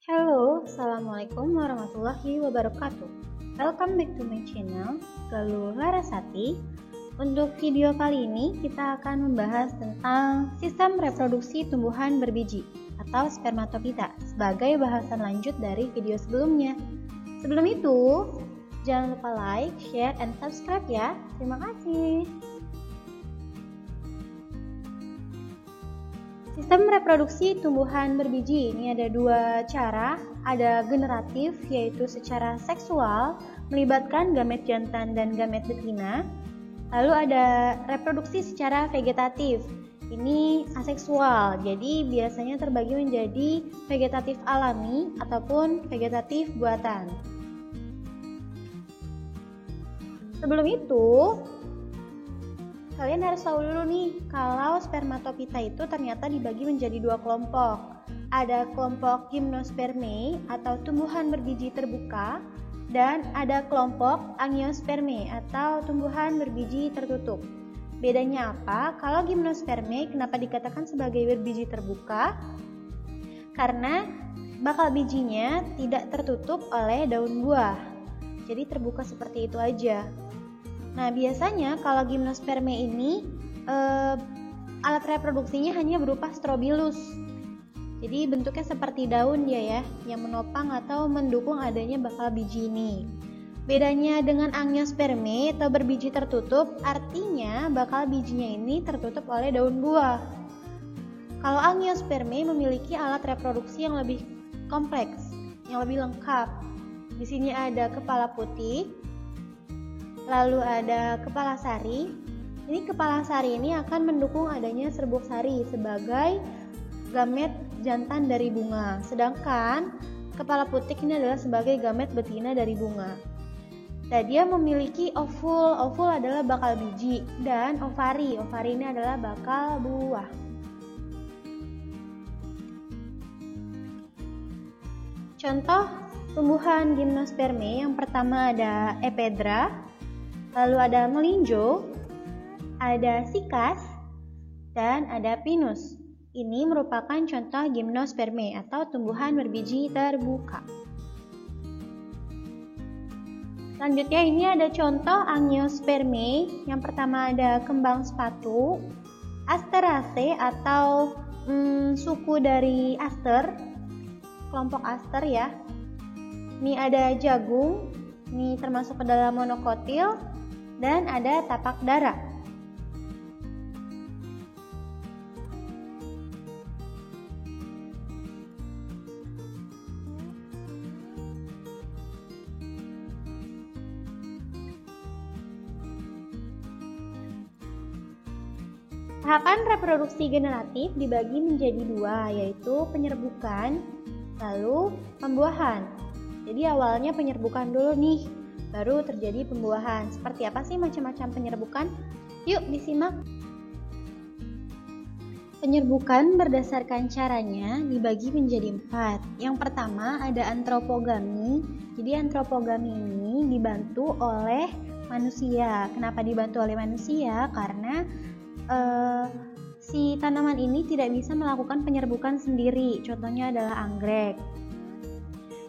Halo, Assalamualaikum warahmatullahi wabarakatuh. Welcome back to my channel, Galuh Larasati. Untuk video kali ini kita akan membahas tentang sistem reproduksi tumbuhan berbiji atau spermatofita sebagai bahasan lanjut dari video sebelumnya. Sebelum itu, jangan lupa like, share, and subscribe ya. Terima kasih. Sistem reproduksi tumbuhan berbiji ini ada dua cara, ada generatif yaitu secara seksual melibatkan gamet jantan dan gamet betina. Lalu ada reproduksi secara vegetatif, ini aseksual, jadi biasanya terbagi menjadi vegetatif alami ataupun vegetatif buatan. Sebelum itu, kalian harus tahu dulu nih, kalau spermatofita itu ternyata dibagi menjadi dua kelompok. Ada kelompok gymnospermae atau tumbuhan berbiji terbuka, dan ada kelompok angiospermae atau tumbuhan berbiji tertutup. Bedanya apa? Kalau gymnospermae kenapa dikatakan sebagai berbiji terbuka? Karena bakal bijinya tidak tertutup oleh daun buah. Jadi terbuka seperti itu aja. Nah, biasanya kalau gymnospermae ini alat reproduksinya hanya berupa strobilus. Jadi bentuknya seperti daun dia ya, yang menopang atau mendukung adanya bakal biji ini. Bedanya dengan angiospermae atau berbiji tertutup, artinya bakal bijinya ini tertutup oleh daun buah. Kalau angiospermae memiliki alat reproduksi yang lebih kompleks, yang lebih lengkap. Di sini ada kepala putih, lalu ada kepala sari. Ini kepala sari ini akan mendukung adanya serbuk sari sebagai gamet jantan dari bunga. Sedangkan kepala putih ini adalah sebagai gamet betina dari bunga. Dan dia memiliki ovul. Ovul adalah bakal biji dan ovari. Ovari ini adalah bakal buah. Contoh tumbuhan gymnospermae yang pertama ada ephedra, lalu ada melinjo, ada sikas, dan ada pinus. Ini merupakan contoh gymnospermae atau tumbuhan berbiji terbuka. Selanjutnya ini ada contoh angiospermae. Yang pertama ada kembang sepatu, Asteraceae atau suku dari aster, kelompok aster ya. Ini ada jagung, ini termasuk ke dalam monokotil, dan ada tapak dara. Tahapan reproduksi generatif dibagi menjadi dua, yaitu penyerbukan, lalu pembuahan. Jadi awalnya penyerbukan dulu nih, baru terjadi pembuahan. Seperti apa sih macam-macam penyerbukan? Yuk disimak. Penyerbukan berdasarkan caranya dibagi menjadi 4. Yang pertama ada antropogami. Jadi antropogami ini dibantu oleh manusia. Kenapa dibantu oleh manusia? Karena si tanaman ini tidak bisa melakukan penyerbukan sendiri. Contohnya adalah anggrek.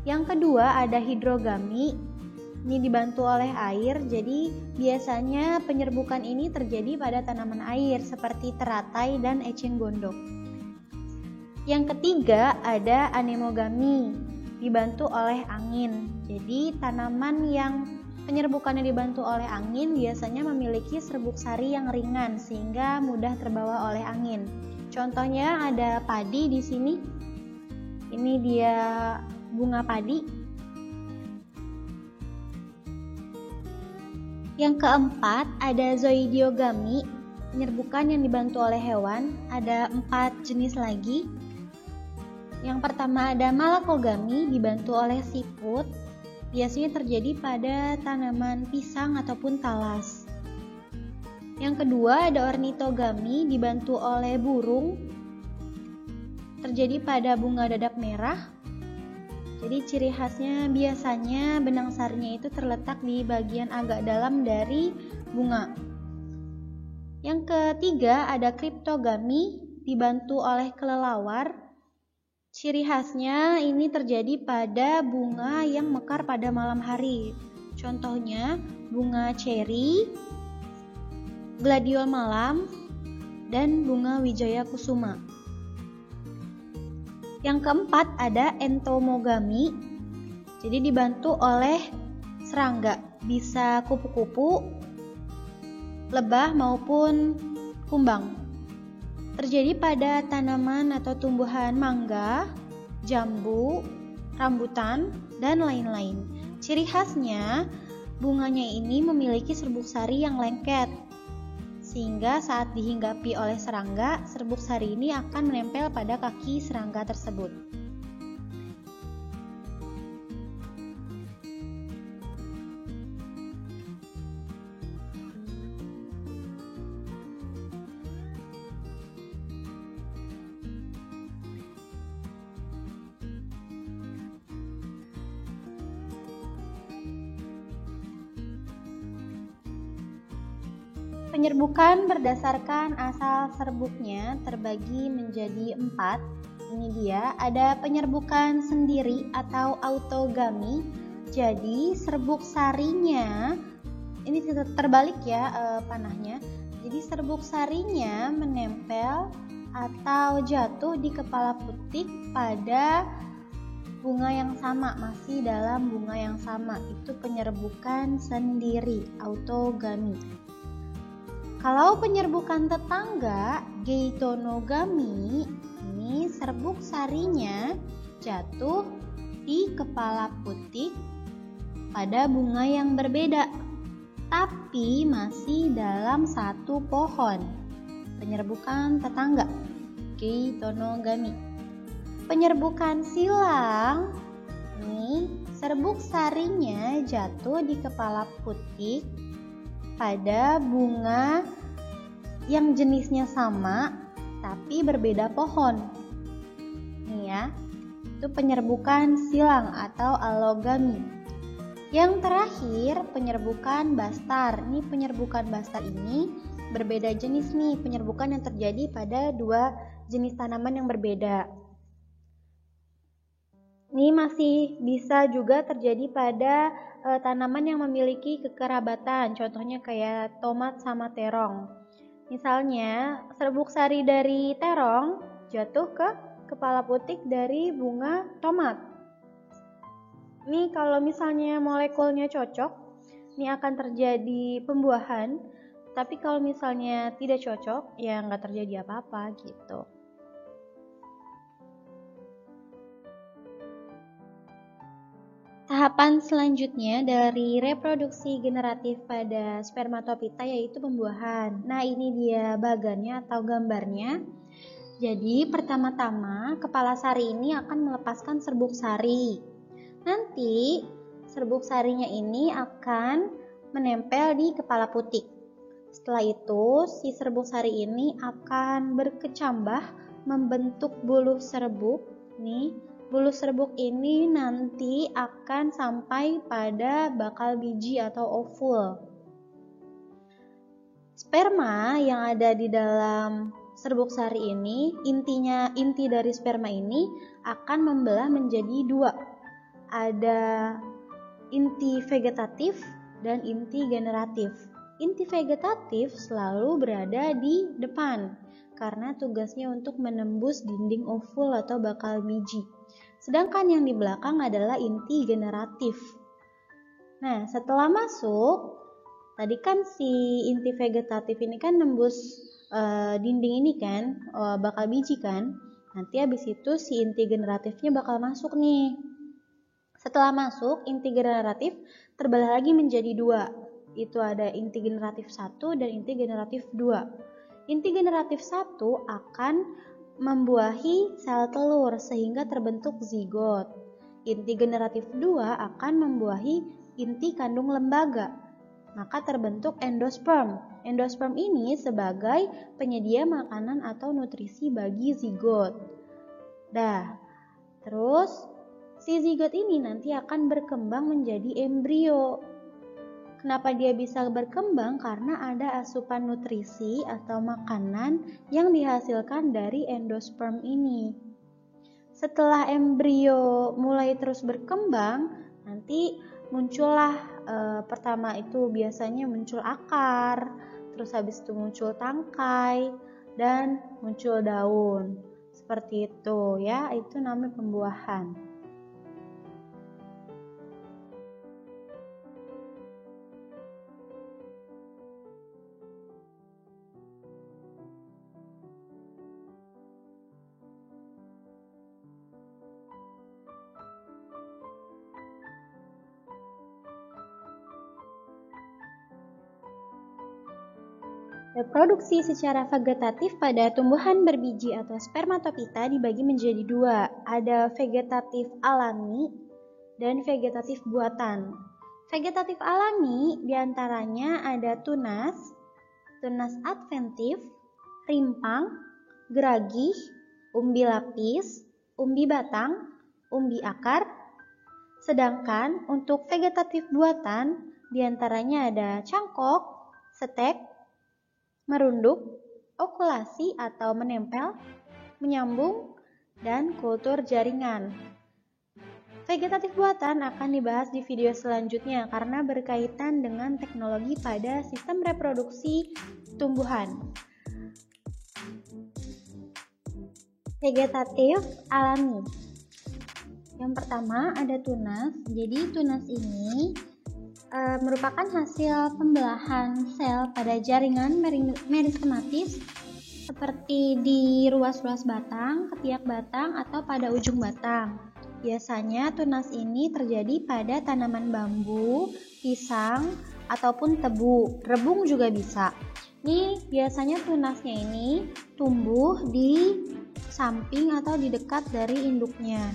Yang kedua ada hidrogami. Ini dibantu oleh air, jadi biasanya penyerbukan ini terjadi pada tanaman air seperti teratai dan eceng gondok. Yang ketiga ada anemogami, dibantu oleh angin. Jadi tanaman yang penyerbukannya dibantu oleh angin biasanya memiliki serbuk sari yang ringan sehingga mudah terbawa oleh angin. Contohnya ada padi di sini. Ini dia bunga padi. Yang keempat ada zoidiogami, penyerbukan yang dibantu oleh hewan. Ada 4 jenis lagi. Yang pertama ada malakogami, dibantu oleh siput. Biasanya terjadi pada tanaman pisang ataupun talas. Yang kedua ada ornitogami, dibantu oleh burung. Terjadi pada bunga dadap merah. Jadi ciri khasnya biasanya benang sarinya itu terletak di bagian agak dalam dari bunga. Yang ketiga ada kriptogami, dibantu oleh kelelawar. Ciri khasnya ini terjadi pada bunga yang mekar pada malam hari. Contohnya bunga ceri, gladiol malam, dan bunga wijaya kusuma. Yang keempat ada entomogami. Jadi dibantu oleh serangga, bisa kupu-kupu, lebah maupun kumbang. Terjadi pada tanaman atau tumbuhan mangga, jambu, rambutan, dan lain-lain. Ciri khasnya, bunganya ini memiliki serbuk sari yang lengket, sehingga saat dihinggapi oleh serangga, serbuk sari ini akan menempel pada kaki serangga tersebut. Penyerbukan berdasarkan asal serbuknya terbagi menjadi 4. Ini dia, ada penyerbukan sendiri atau autogami. Jadi serbuk sarinya, ini terbalik ya panahnya. Jadi serbuk sarinya menempel atau jatuh di kepala putik pada bunga yang sama, masih dalam bunga yang sama. Itu penyerbukan sendiri, autogami. Kalau penyerbukan tetangga, geitonogami, ini serbuk sarinya jatuh di kepala putik pada bunga yang berbeda, tapi masih dalam satu pohon. Penyerbukan tetangga, geitonogami. Penyerbukan silang, ini serbuk sarinya jatuh di kepala putik pada bunga yang jenisnya sama tapi berbeda pohon. Nih ya, itu penyerbukan silang atau allogami. Yang terakhir penyerbukan bastar. Ini penyerbukan bastar ini berbeda jenis nih, penyerbukan yang terjadi pada dua jenis tanaman yang berbeda. Ini masih bisa juga terjadi pada tanaman yang memiliki kekerabatan, contohnya kayak tomat sama terong. Misalnya, serbuk sari dari terong jatuh ke kepala putik dari bunga tomat. Ini kalau misalnya molekulnya cocok, ini akan terjadi pembuahan. Tapi kalau misalnya tidak cocok, ya nggak terjadi apa-apa gitu. Tahapan selanjutnya dari reproduksi generatif pada spermatopita yaitu pembuahan. Nah, ini dia bagannya atau gambarnya. Jadi, pertama-tama kepala sari ini akan melepaskan serbuk sari. Nanti, serbuk sarinya ini akan menempel di kepala putik. Setelah itu, si serbuk sari ini akan berkecambah membentuk buluh serbuk. Nih, buluh serbuk ini nanti akan sampai pada bakal biji atau ovul. Sperma yang ada di dalam serbuk sari ini, inti dari sperma ini akan membelah menjadi dua. Ada inti vegetatif dan inti generatif. Inti vegetatif selalu berada di depan karena tugasnya untuk menembus dinding ovul atau bakal biji. Sedangkan yang di belakang adalah inti generatif. Nah, setelah masuk, tadi kan si inti vegetatif ini kan nembus dinding ini kan, bakal biji kan. Nanti habis itu si inti generatifnya bakal masuk nih. Setelah masuk, inti generatif terbelah lagi menjadi dua. Itu ada inti generatif 1 dan inti generatif 2. Inti generatif 1 akan membuahi sel telur sehingga terbentuk zigot. Inti generatif 2 akan membuahi inti kandung lembaga, maka terbentuk endosperm. Endosperm ini sebagai penyedia makanan atau nutrisi bagi zigot. Terus si zigot ini nanti akan berkembang menjadi embrio. Kenapa dia bisa berkembang? Karena ada asupan nutrisi atau makanan yang dihasilkan dari endosperm ini. Setelah embrio mulai terus berkembang, nanti muncullah pertama itu biasanya muncul akar, terus habis itu muncul tangkai, dan muncul daun. Seperti itu ya, itu namanya pembuahan. Reproduksi secara vegetatif pada tumbuhan berbiji atau spermatopita dibagi menjadi dua. Ada vegetatif alami dan vegetatif buatan. Vegetatif alami diantaranya ada tunas, tunas adventif, rimpang, geragih, umbi lapis, umbi batang, umbi akar. Sedangkan untuk vegetatif buatan diantaranya ada cangkok, stek, merunduk, okulasi atau menempel, menyambung, dan kultur jaringan. Vegetatif buatan akan dibahas di video selanjutnya karena berkaitan dengan teknologi pada sistem reproduksi tumbuhan. Vegetatif alami. Yang pertama ada tunas. Jadi tunas ini merupakan hasil pembelahan sel pada jaringan meristematis seperti di ruas-ruas batang, ketiak batang, atau pada ujung batang. Biasanya tunas ini terjadi pada tanaman bambu, pisang, ataupun tebu. Rebung juga bisa. Ini biasanya tunasnya ini tumbuh di samping atau di dekat dari induknya.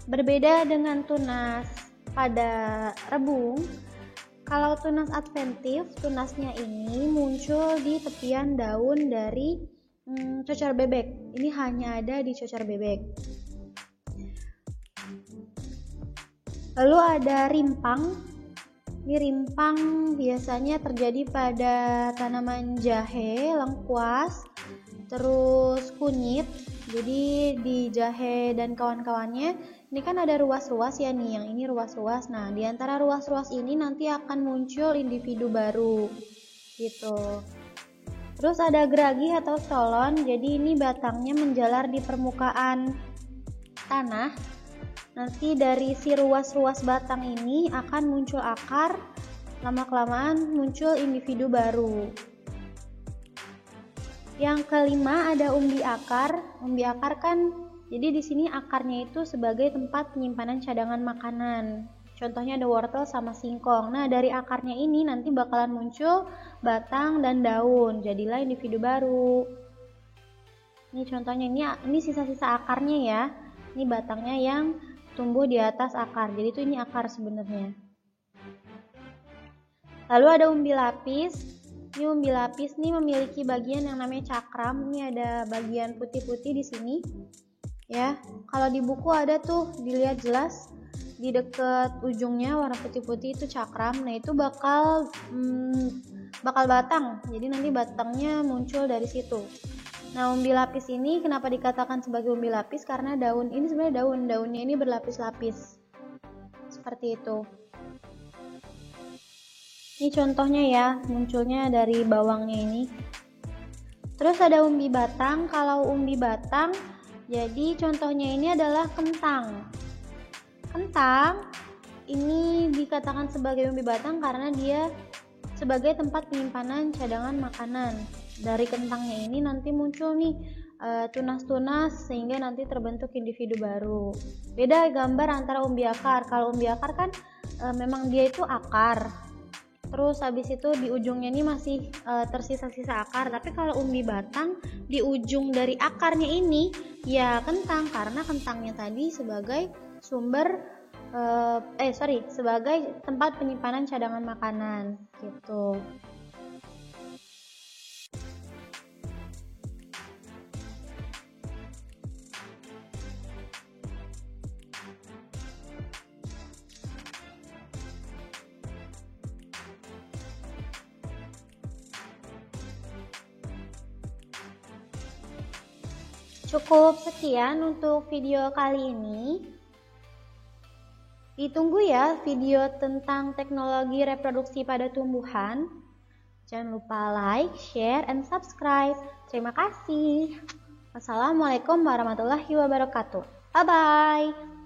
Berbeda dengan tunas pada rebung, kalau tunas adventif, tunasnya ini muncul di tepian daun dari cocor bebek. Ini hanya ada di cocor bebek. Lalu ada rimpang. Ini rimpang biasanya terjadi pada tanaman jahe, lengkuas, terus kunyit. Jadi di jahe dan kawan-kawannya ini kan ada ruas-ruas ya nih, yang ini ruas-ruas. Nah, di antara ruas-ruas ini nanti akan muncul individu baru gitu. Terus ada geragih atau stolon. Jadi ini batangnya menjalar di permukaan tanah. Nanti dari si ruas-ruas batang ini akan muncul akar. Lama-kelamaan muncul individu baru. Yang kelima ada umbi akar. Umbi akar kan jadi di sini akarnya itu sebagai tempat penyimpanan cadangan makanan. Contohnya ada wortel sama singkong. Nah, dari akarnya ini nanti bakalan muncul batang dan daun. Jadilah individu baru. Ini contohnya, ini sisa-sisa akarnya ya. Ini batangnya yang tumbuh di atas akar. Jadi itu ini akar sebenarnya. Lalu ada umbi lapis. Ini umbi lapis nih memiliki bagian yang namanya cakram. Ini ada bagian putih-putih di sini. Ya, kalau di buku ada tuh, dilihat jelas di dekat ujungnya warna putih-putih itu cakram. Nah, itu bakal batang. Jadi nanti batangnya muncul dari situ. Nah, umbi lapis ini kenapa dikatakan sebagai umbi lapis? Karena daun ini sebenarnya daunnya ini berlapis-lapis. Seperti itu. Ini contohnya ya, munculnya dari bawangnya ini. Terus ada umbi batang. Kalau umbi batang, jadi contohnya ini adalah kentang. Kentang ini dikatakan sebagai umbi batang karena dia sebagai tempat penyimpanan cadangan makanan. Dari kentangnya ini nanti muncul nih tunas-tunas sehingga nanti terbentuk individu baru. Beda gambar antara umbi akar. Kalau umbi akar kan memang dia itu akar. Terus habis itu di ujungnya ini masih tersisa-sisa akar. Tapi kalau umbi batang di ujung dari akarnya ini ya kentang, karena kentangnya tadi sebagai sebagai tempat penyimpanan cadangan makanan gitu. Cukup sekian untuk video kali ini. Ditunggu ya video tentang teknologi reproduksi pada tumbuhan. Jangan lupa like, share, and subscribe. Terima kasih. Wassalamualaikum warahmatullahi wabarakatuh. Bye-bye.